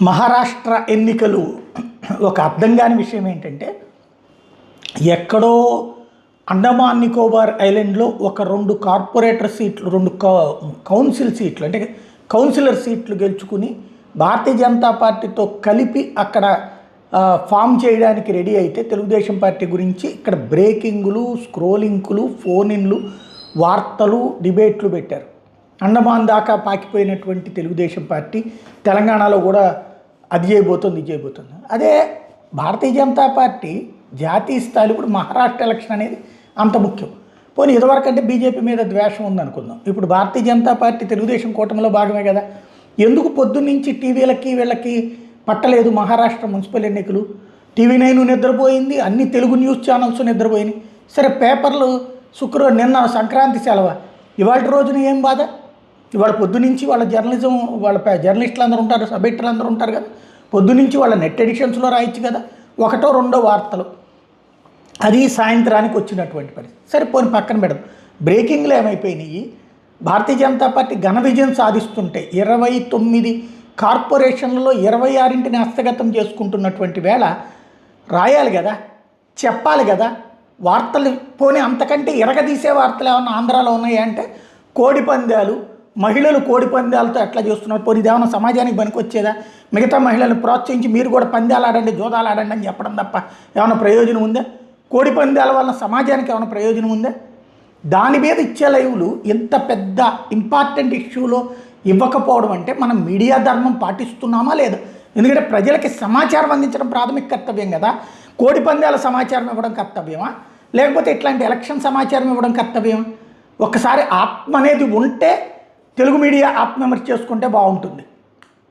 మహారాష్ట్ర ఎన్నికలు ఒక అర్థం కాని విషయం ఏంటంటే, ఎక్కడో అండమాన్ నికోబార్ ఐలాండ్లో ఒక 2 కార్పొరేటర్ సీట్లు, 2 కౌన్సిల్ సీట్లు అంటే కౌన్సిలర్ సీట్లు గెలుచుకుని భారతీయ జనతా పార్టీతో కలిపి అక్కడ ఫామ్ చేయడానికి రెడీ అయితే, తెలుగుదేశం పార్టీ గురించి ఇక్కడ బ్రేకింగులు, స్క్రోలింగ్లు, ఫోన్ ఇన్లు, వార్తలు, డిబేట్లు పెట్టారు. అండమాన్ దాకా పాకిపోయినటువంటి తెలుగుదేశం పార్టీ తెలంగాణలో కూడా అది చేయబోతుంది, ఇది చేయబోతుంది. అదే భారతీయ జనతా పార్టీ జాతీయ స్థాయిలో ఇప్పుడు మహారాష్ట్ర ఎలక్షన్ అనేది అంత ముఖ్యం. పోనీ ఇదివరకు అంటే బీజేపీ మీద ద్వేషం ఉందనుకుందాం, ఇప్పుడు భారతీయ జనతా పార్టీ తెలుగుదేశం కూటమిలో భాగమే కదా. ఎందుకు పొద్దున్నుంచి టీవీలకి వీళ్ళకి పట్టలేదు మహారాష్ట్ర మున్సిపల్ ఎన్నికలు? TV9 నిద్రపోయింది, అన్ని తెలుగు న్యూస్ ఛానల్స్ నిద్రపోయినాయి. సరే, పేపర్లు నిన్న సంక్రాంతి సెలవు, ఇవాళ రోజున ఏం బాధ? ఇవాళ పొద్దునుంచి వాళ్ళ జర్నలిజం, వాళ్ళ జర్నలిస్టులు అందరూ ఉంటారు, సబ్ ఎడిటర్లు అందరూ ఉంటారు కదా, పొద్దునుంచి వాళ్ళ నెట్ ఎడిషన్స్లో రాయొచ్చు కదా, 1 2 వార్తలు. అది సాయంత్రానికి వచ్చినటువంటి పరిస్థితి. సరే, పోని పక్కన పెడదాం. బ్రేకింగ్లు ఏమైపోయినాయి? భారతీయ జనతా పార్టీ ఘన విజయం సాధిస్తుంటే 29 కార్పొరేషన్లలో 26ని హస్తగతం చేసుకుంటున్నటువంటి వేళ రాయాలి కదా, చెప్పాలి కదా వార్తలు. పోనీ అంతకంటే ఎరగదీసే వార్తలు ఏమన్నా ఆంధ్రాలో ఉన్నాయా అంటే, కోడి పందాలు, మహిళలు కోడి పందాలతో ఎట్లా చేస్తున్నారు? పోనీ ఇదేమన్నా సమాజానికి పనికొచ్చేదా? మిగతా మహిళలను ప్రోత్సహించి మీరు కూడా పందాలు ఆడండి, జోదాలు ఆడండి అని చెప్పడం తప్ప ఏమైనా ప్రయోజనం ఉందా? కోడి పందాల వల్ల సమాజానికి ఏమైనా ప్రయోజనం ఉందా? దాని మీద ఇచ్చే లైవ్లు ఇంత పెద్ద ఇంపార్టెంట్ ఇష్యూలో ఇవ్వకపోవడం అంటే మనం మీడియా ధర్మం పాటిస్తున్నామా లేదా? ఎందుకంటే ప్రజలకి సమాచారం అందించడం ప్రాథమిక కర్తవ్యం కదా. కోడి పందాల సమాచారం ఇవ్వడం కర్తవ్యమా, లేకపోతే ఇట్లాంటి ఎలక్షన్ సమాచారం ఇవ్వడం కర్తవ్యం? ఒక్కసారి ఆత్మ అనేది ఉంటే తెలుగు మీడియా ఆత్మవిమర్శ చేసుకుంటే బాగుంటుంది.